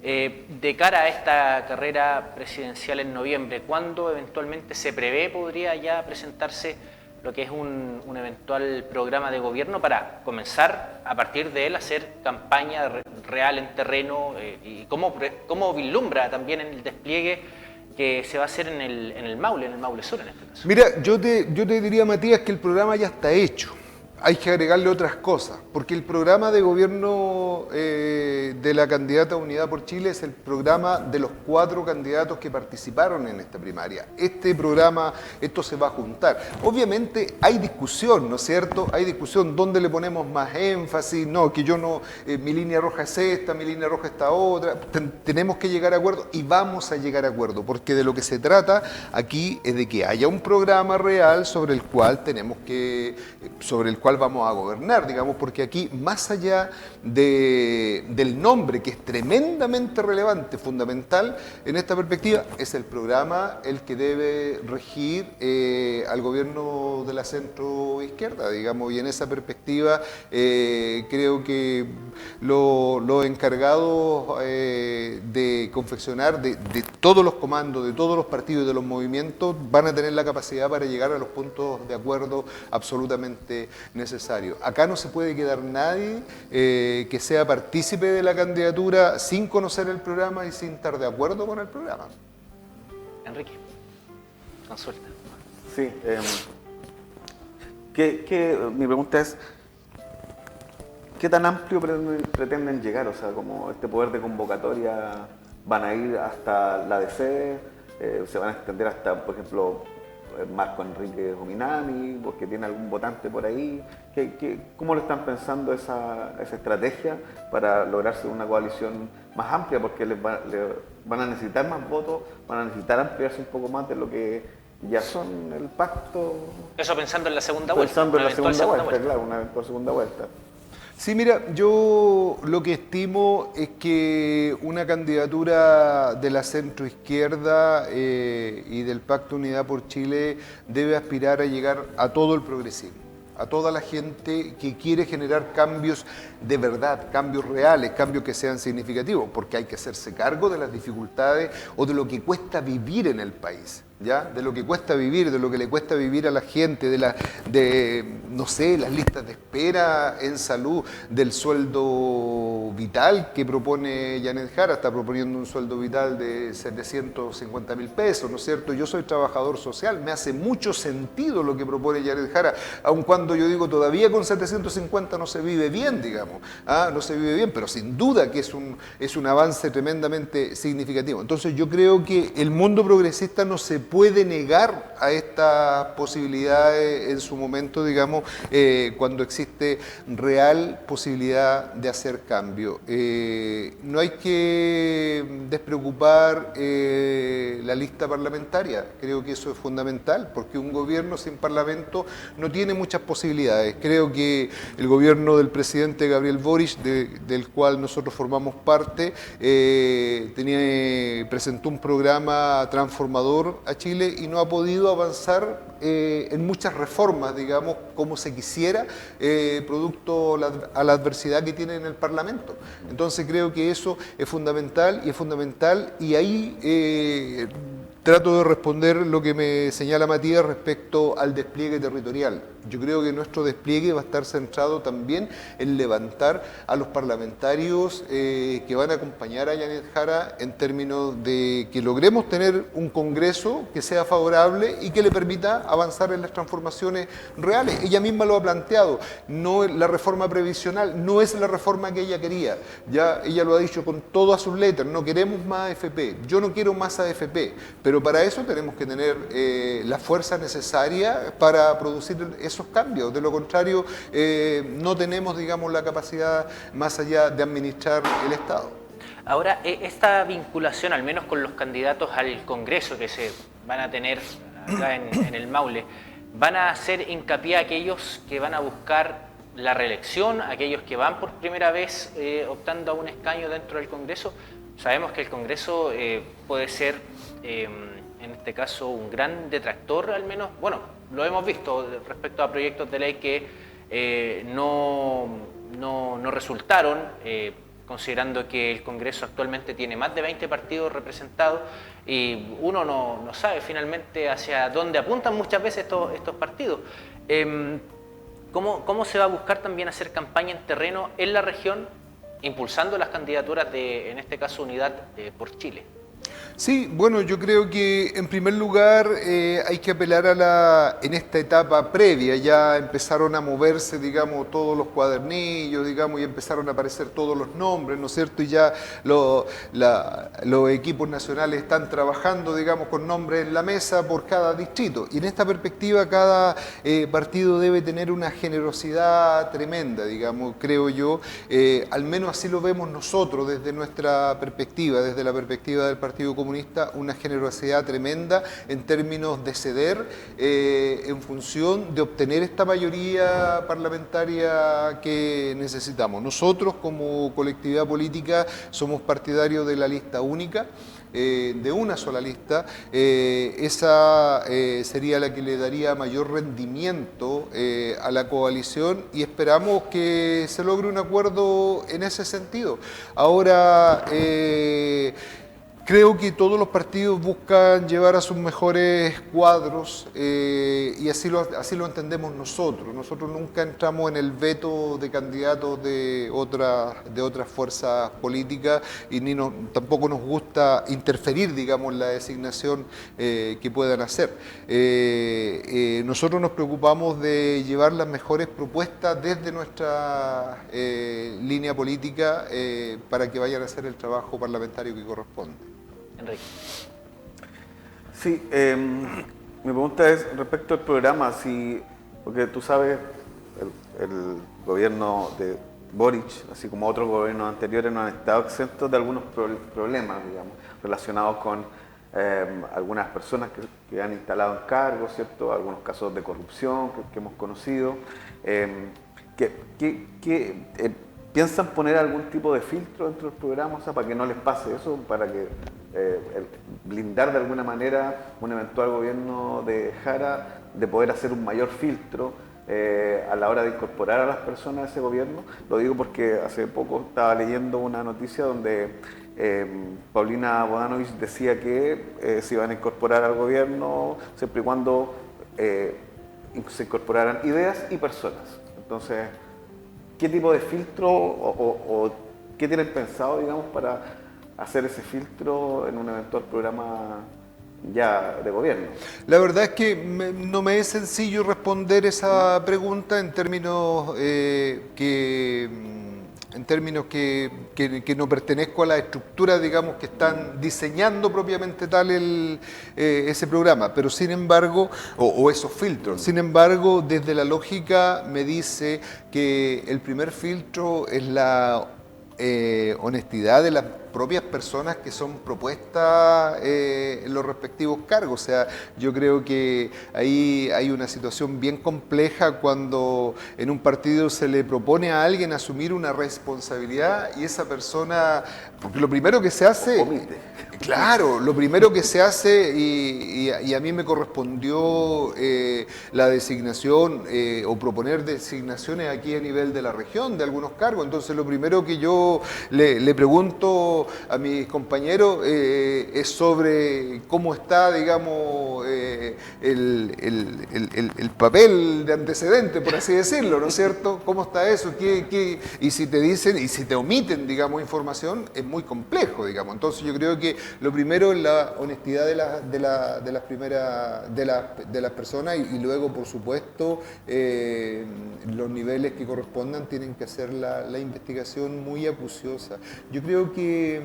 de cara a esta carrera presidencial en noviembre. ¿Cuándo eventualmente se prevé podría ya presentarse lo que es un eventual programa de gobierno para comenzar a partir de él a hacer campaña real en terreno y cómo vislumbra también en el despliegue que se va a hacer en el Maule Sur en este caso? Mira, yo te diría, Matías, que el programa ya está hecho. Hay que agregarle otras cosas, porque el programa de gobierno de la candidata Unidad por Chile es el programa de los 4 candidatos que participaron en esta primaria. Este programa, esto se va a juntar. Obviamente hay discusión, ¿no es cierto? Hay discusión, ¿dónde le ponemos más énfasis? No, que yo no, mi línea roja es esta, mi línea roja es esta otra. Tenemos que llegar a acuerdo y vamos a llegar a acuerdo, porque de lo que se trata aquí es de que haya un programa real sobre el cual cual vamos a gobernar, digamos, porque aquí, más allá del nombre, que es tremendamente relevante, fundamental, en esta perspectiva, es el programa el que debe regir al gobierno de la centro-izquierda, digamos, y en esa perspectiva creo que los encargados de confeccionar de todos los comandos, de todos los partidos y de los movimientos van a tener la capacidad para llegar a los puntos de acuerdo absolutamente necesarios. Acá no se puede quedar nadie que sea partícipe de la candidatura sin conocer el programa y sin estar de acuerdo con el programa. Enrique, consulta. Sí, mi pregunta es, ¿qué tan amplio pretenden llegar? O sea, como este poder de convocatoria, ¿van a ir hasta la DC? ¿Se van a extender hasta, por ejemplo, Marco Enrique Ominami, porque tiene algún votante por ahí? ¿Cómo lo están pensando esa estrategia para lograrse una coalición más amplia? Porque van a necesitar más votos, van a necesitar ampliarse un poco más de lo que ya son el pacto. Eso pensando en la segunda vuelta. Pensando en la segunda vuelta, claro, una eventual segunda vuelta. Sí, mira, yo lo que estimo es que una candidatura de la centroizquierda y del Pacto Unidad por Chile debe aspirar a llegar a todo el progresismo, a toda la gente que quiere generar cambios de verdad, cambios reales, cambios que sean significativos, porque hay que hacerse cargo de las dificultades o de lo que cuesta vivir en el país. ¿Ya? De lo que cuesta vivir, de lo que le cuesta vivir a la gente, no sé, las listas de espera en salud, del sueldo vital que propone Janet Jara, está proponiendo un sueldo vital de 750.000 pesos, ¿no es cierto? Yo soy trabajador social, me hace mucho sentido lo que propone Janet Jara, aun cuando yo digo todavía con 750 no se vive bien, digamos, no se vive bien, pero sin duda que es un avance tremendamente significativo. Entonces yo creo que el mundo progresista no se puede negar a estas posibilidades en su momento, digamos, cuando existe real posibilidad de hacer cambio. No hay que despreocupar la lista parlamentaria, creo que eso es fundamental, porque un gobierno sin parlamento no tiene muchas posibilidades. Creo que el gobierno del presidente Gabriel Boric, del cual nosotros formamos parte, presentó un programa transformador a Chile y no ha podido avanzar en muchas reformas, digamos, como se quisiera, producto a la adversidad que tiene en el Parlamento. Entonces creo que eso es fundamental y ahí trato de responder lo que me señala Matías respecto al despliegue territorial. Yo creo que nuestro despliegue va a estar centrado también en levantar a los parlamentarios que van a acompañar a Janet Jara en términos de que logremos tener un Congreso que sea favorable y que le permita avanzar en las transformaciones reales. Ella misma lo ha planteado, no la reforma previsional, no es la reforma que ella quería. Ya ella lo ha dicho con todas sus letras, no queremos más AFP, yo no quiero más AFP, pero para eso tenemos que tener la fuerza necesaria para producir esos cambios. De lo contrario, no tenemos, digamos, la capacidad más allá de administrar el Estado. Ahora, esta vinculación, al menos con los candidatos al Congreso que se van a tener acá en el Maule, ¿van a hacer hincapié a aquellos que van a buscar la reelección, aquellos que van por primera vez optando a un escaño dentro del Congreso? Sabemos que el Congreso puede ser, en este caso, un gran detractor, al menos, bueno, lo hemos visto respecto a proyectos de ley que no resultaron, considerando que el Congreso actualmente tiene más de 20 partidos representados y uno no sabe finalmente hacia dónde apuntan muchas veces estos partidos. ¿Cómo se va a buscar también hacer campaña en terreno en la región, impulsando las candidaturas de, en este caso, Unidad por Chile? Sí, bueno, yo creo que en primer lugar hay que apelar en esta etapa previa, ya empezaron a moverse, digamos, todos los cuadernillos, digamos, y empezaron a aparecer todos los nombres, ¿no es cierto? Y ya los equipos nacionales están trabajando, digamos, con nombres en la mesa por cada distrito. Y en esta perspectiva cada partido debe tener una generosidad tremenda, digamos, creo yo, al menos así lo vemos nosotros desde nuestra perspectiva, desde la perspectiva del Partido Comunista. Comunista una generosidad tremenda en términos de ceder en función de obtener esta mayoría parlamentaria que necesitamos. Nosotros como colectividad política somos partidarios de la lista única, de una sola lista. Esa sería la que le daría mayor rendimiento a la coalición y esperamos que se logre un acuerdo en ese sentido. Ahora, creo que todos los partidos buscan llevar a sus mejores cuadros y así lo entendemos nosotros. Nosotros nunca entramos en el veto de candidatos de otras fuerzas políticas y tampoco nos gusta interferir, digamos, en la designación que puedan hacer. Nosotros nos preocupamos de llevar las mejores propuestas desde nuestra línea política para que vayan a hacer el trabajo parlamentario que corresponde. Enrique. Sí, mi pregunta es respecto al programa, porque tú sabes, el gobierno de Boric, así como otros gobiernos anteriores, no han estado exentos de algunos problemas, digamos, relacionados con algunas personas que han instalado en cargos, ¿cierto? Algunos casos de corrupción que hemos conocido. ¿Piensan poner algún tipo de filtro dentro del programa, o sea, para que no les pase eso, para que blindar de alguna manera un eventual gobierno de Jara de poder hacer un mayor filtro a la hora de incorporar a las personas a ese gobierno? Lo digo porque hace poco estaba leyendo una noticia donde Paulina Bodanovich decía que se iban a incorporar al gobierno siempre y cuando se incorporaran ideas y personas. Entonces, ¿qué tipo de filtro o qué tienen pensado, digamos, para hacer ese filtro en un eventual programa ya de gobierno? La verdad es que no me es sencillo responder esa pregunta en términos que no pertenezco a la estructura, digamos, que están diseñando propiamente tal ese programa, pero sin embargo, o esos filtros. Sin embargo, desde la lógica me dice que el primer filtro es la honestidad de las propias personas que son propuestas en los respectivos cargos. O sea, yo creo que ahí hay una situación bien compleja cuando en un partido se le propone a alguien asumir una responsabilidad y esa persona, porque lo primero que se hace... Claro, lo primero que se hace, y a mí me correspondió la designación o proponer designaciones aquí a nivel de la región de algunos cargos. Entonces lo primero que yo le pregunto a mis compañeros es sobre cómo está, digamos, el papel de antecedente, por así decirlo, ¿no es cierto? ¿Cómo está eso? Y si te dicen, y si te omiten, digamos, información, es muy complejo, digamos. Entonces yo creo que lo primero es la honestidad de las personas y luego, por supuesto, los niveles que correspondan tienen que hacer la investigación muy acuciosa. Yo creo que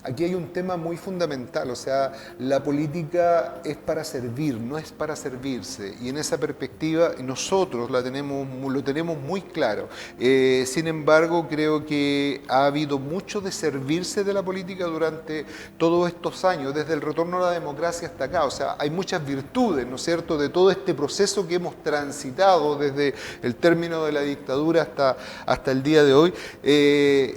aquí hay un tema muy fundamental, o sea, la política es para servir, no es para servirse, y en esa perspectiva nosotros lo tenemos muy claro. Sin embargo, creo que ha habido mucho de servirse de la política durante todos estos años, desde el retorno a la democracia hasta acá, o sea, hay muchas virtudes, ¿no es cierto?, de todo este proceso que hemos transitado desde el término de la dictadura hasta el día de hoy.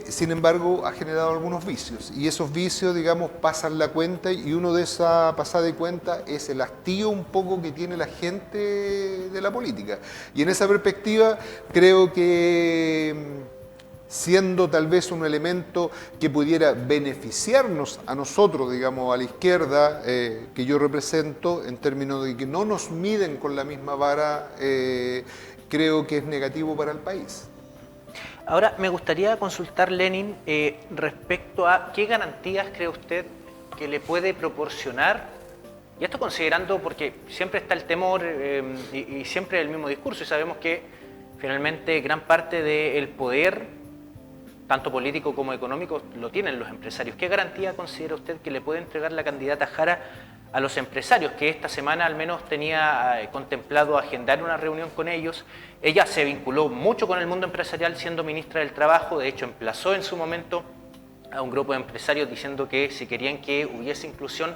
Sin embargo, ha generado algunos vicios, y esos vicios, digamos, pasan la cuenta, y uno de esa pasada de cuenta es el hastío un poco que tiene la gente de la política. Y en esa perspectiva creo que siendo tal vez un elemento que pudiera beneficiarnos a nosotros, digamos, a la izquierda que yo represento, en términos de que no nos miden con la misma vara, creo que es negativo para el país. Ahora, me gustaría consultar, Lenin, respecto a qué garantías cree usted que le puede proporcionar, y esto considerando, porque siempre está el temor y siempre el mismo discurso, y sabemos que finalmente gran parte del poder, tanto político como económico, lo tienen los empresarios. ¿Qué garantía considera usted que le puede entregar la candidata Jara a los empresarios, que esta semana al menos tenía contemplado agendar una reunión con ellos? Ella se vinculó mucho con el mundo empresarial siendo ministra del Trabajo, de hecho emplazó en su momento a un grupo de empresarios diciendo que si querían que hubiese inclusión,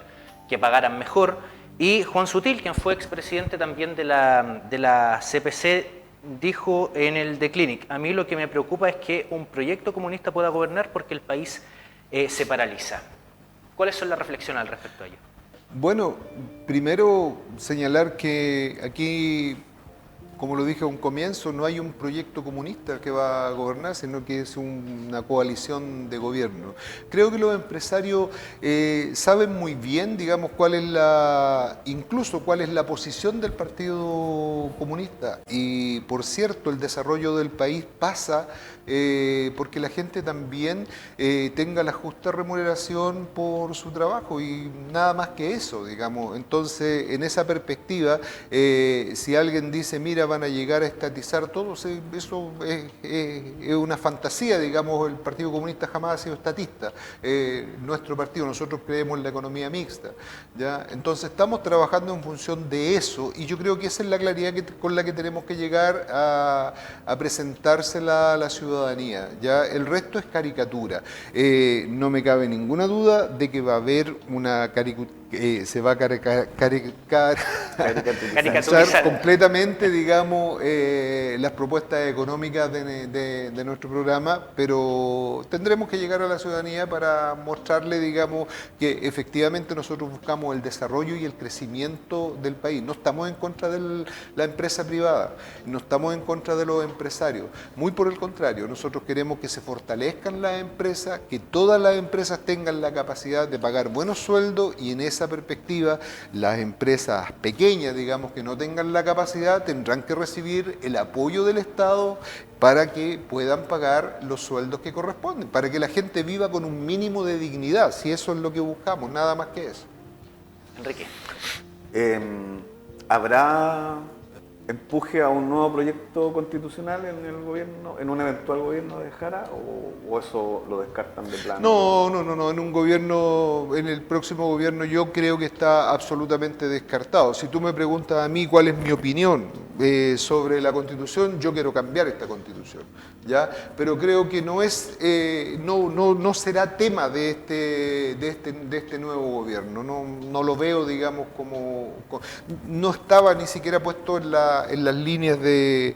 que pagaran mejor. Y Juan Sutil, quien fue expresidente también de la CPC, dijo en el The Clinic: a mí lo que me preocupa es que un proyecto comunista pueda gobernar porque el país se paraliza. ¿Cuáles son las reflexiones al respecto a ello? Bueno, primero señalar que aquí, como lo dije a un comienzo, no hay un proyecto comunista que va a gobernar, sino que es una coalición de gobierno. Creo que los empresarios saben muy bien, digamos, incluso cuál es la posición del Partido Comunista. Y, por cierto, el desarrollo del país pasa porque la gente también tenga la justa remuneración por su trabajo y nada más que eso, digamos. Entonces, en esa perspectiva, si alguien dice, mira, van a llegar a estatizar todo, eso es una fantasía, digamos. El Partido Comunista jamás ha sido estatista. Nuestro partido, nosotros creemos en la economía mixta, ¿ya? Entonces, estamos trabajando en función de eso y yo creo que esa es la claridad con la que tenemos que llegar a presentársela a la ciudadanía. Ya el resto es caricatura. No me cabe ninguna duda de que va a haber una se va a caricaturizar completamente, digamos, las propuestas económicas de nuestro programa, pero tendremos que llegar a la ciudadanía para mostrarle, digamos, que efectivamente nosotros buscamos el desarrollo y el crecimiento del país. No estamos en contra de la empresa privada, no estamos en contra de los empresarios, muy por el contrario. Nosotros queremos que se fortalezcan las empresas, que todas las empresas tengan la capacidad de pagar buenos sueldos y en esa perspectiva las empresas pequeñas, digamos, que no tengan la capacidad tendrán que recibir el apoyo del Estado para que puedan pagar los sueldos que corresponden, para que la gente viva con un mínimo de dignidad, si eso es lo que buscamos, nada más que eso. Enrique. ¿Habrá empuje a un nuevo proyecto constitucional en el gobierno, en un eventual gobierno de Jara, o eso lo descartan de plano? No, en el próximo gobierno yo creo que está absolutamente descartado. Si tú me preguntas a mí cuál es mi opinión sobre la Constitución, yo quiero cambiar esta Constitución, ¿ya? Pero creo que no será tema de este nuevo gobierno. No lo veo, digamos, no estaba ni siquiera puesto en las líneas de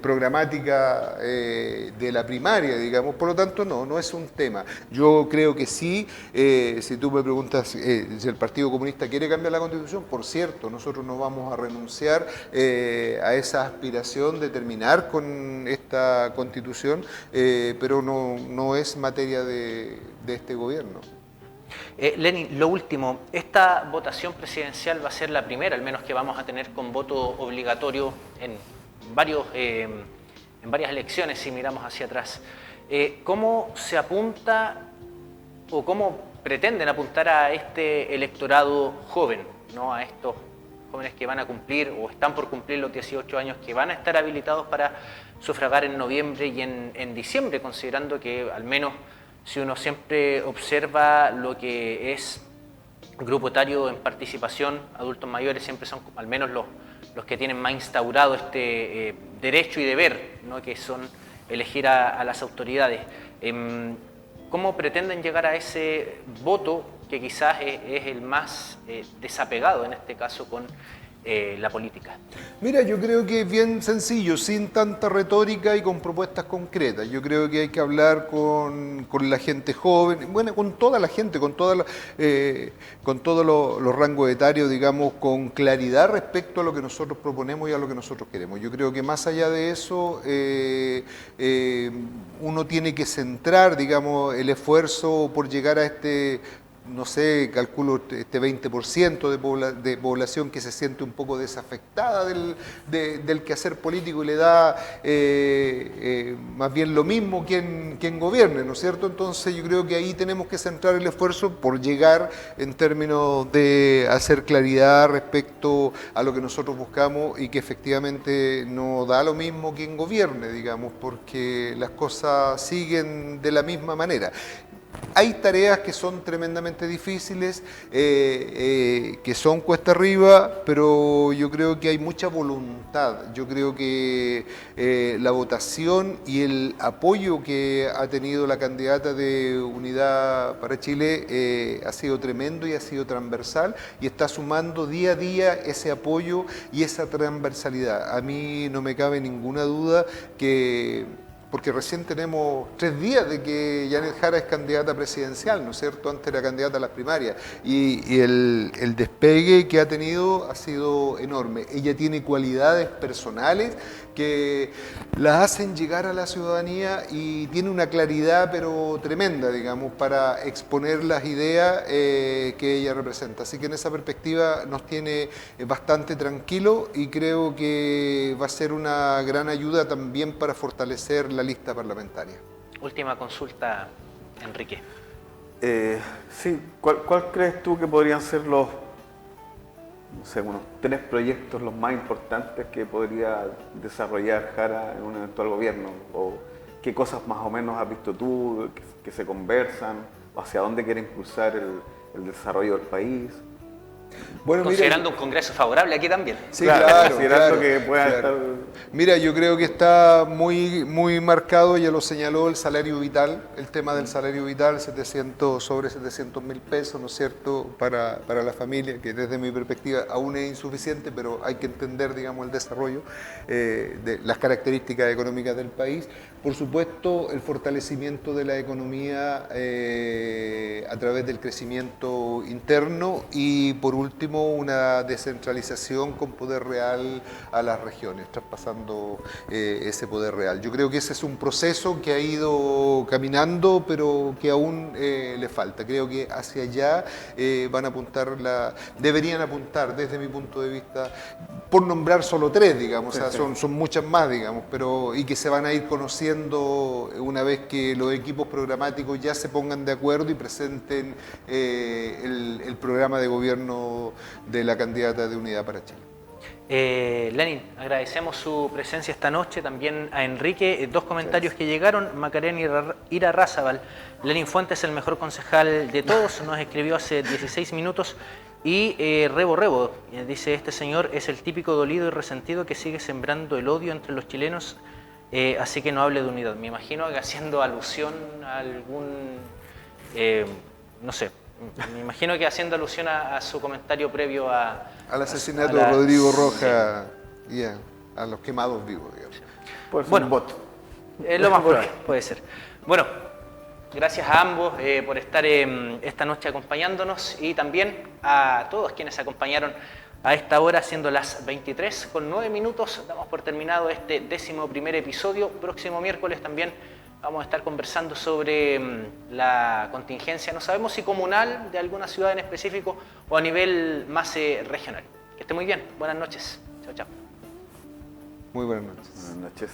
programática de la primaria, digamos. Por lo tanto, no es un tema. Yo creo que sí, si tú me preguntas si el Partido Comunista quiere cambiar la Constitución, por cierto, nosotros no vamos a renunciar a esa aspiración de terminar con esta Constitución, pero no es materia de este gobierno. Lenin, lo último, esta votación presidencial va a ser la primera, al menos que vamos a tener con voto obligatorio en varias elecciones si miramos hacia atrás. ¿Cómo se apunta o cómo pretenden apuntar a este electorado joven, ¿no? A estos jóvenes que van a cumplir o están por cumplir los 18 años, que van a estar habilitados para sufragar en noviembre y en diciembre, considerando que al menos si uno siempre observa lo que es grupo etario en participación, adultos mayores siempre son al menos los que tienen más instaurado este derecho y deber, ¿no? Que son elegir a las autoridades. ¿Cómo pretenden llegar a ese voto que quizás es el más desapegado en este caso con la política? Mira, yo creo que es bien sencillo, sin tanta retórica y con propuestas concretas. Yo creo que hay que hablar con la gente joven, bueno, con toda la gente, con todos los rangos etarios, digamos, con claridad respecto a lo que nosotros proponemos y a lo que nosotros queremos. Yo creo que más allá de eso, uno tiene que centrar, digamos, el esfuerzo por llegar a no sé, calculo este 20% de población que se siente un poco desafectada del quehacer político y le da más bien lo mismo quien gobierne, ¿no es cierto? Entonces yo creo que ahí tenemos que centrar el esfuerzo por llegar en términos de hacer claridad respecto a lo que nosotros buscamos y que efectivamente no da lo mismo quien gobierne, digamos, porque las cosas siguen de la misma manera. Hay tareas que son tremendamente difíciles, que son cuesta arriba, pero yo creo que hay mucha voluntad. Yo creo que la votación y el apoyo que ha tenido la candidata de Unidad para Chile ha sido tremendo y ha sido transversal y está sumando día a día ese apoyo y esa transversalidad. A mí no me cabe ninguna duda que... Porque recién tenemos 3 días de que Yanet Jara es candidata presidencial, ¿no es cierto? Antes era candidata a las primarias. Y el despegue que ha tenido ha sido enorme. Ella tiene cualidades personales que la hacen llegar a la ciudadanía y tiene una claridad pero tremenda, digamos, para exponer las ideas que ella representa. Así que en esa perspectiva nos tiene bastante tranquilo y creo que va a ser una gran ayuda también para fortalecer la lista parlamentaria. Última consulta, Enrique. Sí, ¿cuál crees tú que podrían ser los, no sé, unos 3 proyectos los más importantes que podría desarrollar Jara en un eventual gobierno? ¿O qué cosas más o menos has visto tú que se conversan? ¿O hacia dónde quiere impulsar el desarrollo del país? Bueno, considerando un Congreso favorable aquí también. Sí, claro, que pueda estar... Mira, yo creo que está muy marcado, ya lo señaló, el salario vital, el tema del salario vital, sobre 700.000 pesos, ¿no es cierto?, para la familia, que desde mi perspectiva aún es insuficiente, pero hay que entender, digamos, el desarrollo de las características económicas del país. Por supuesto, el fortalecimiento de la economía a través del crecimiento interno y, por último, una descentralización con poder real a las regiones, traspasando ese poder real. Yo creo que ese es un proceso que ha ido caminando, pero que aún le falta. Creo que hacia allá deberían apuntar, desde mi punto de vista, por nombrar solo 3, digamos, o sea, son muchas más, digamos, y que se van a ir conociendo una vez que los equipos programáticos ya se pongan de acuerdo y presenten el programa de gobierno de la candidata de Unidad para Chile. Lenin, agradecemos su presencia esta noche, también a Enrique. 2 comentarios que llegaron. Macarena Irarrázaval: Lenin Fuentes, el mejor concejal de todos, nos escribió hace 16 minutos. Y Rebo, dice: este señor es el típico dolido y resentido que sigue sembrando el odio entre los chilenos, así que no hable de unidad. Me imagino que haciendo alusión a algún, no sé, me imagino que haciendo alusión a su comentario previo al asesinato de Rodrigo Roja, sí, y a los quemados vivos, digamos. Bueno, es lo más probable, puede ser. Bueno, gracias a ambos por estar esta noche acompañándonos y también a todos quienes acompañaron a esta hora, siendo las 23:09. Damos por terminado este 11º episodio. Próximo miércoles también vamos a estar conversando sobre la contingencia, no sabemos si comunal de alguna ciudad en específico o a nivel más regional. Que esté muy bien. Buenas noches. Chao, chao. Muy buenas noches. Buenas noches.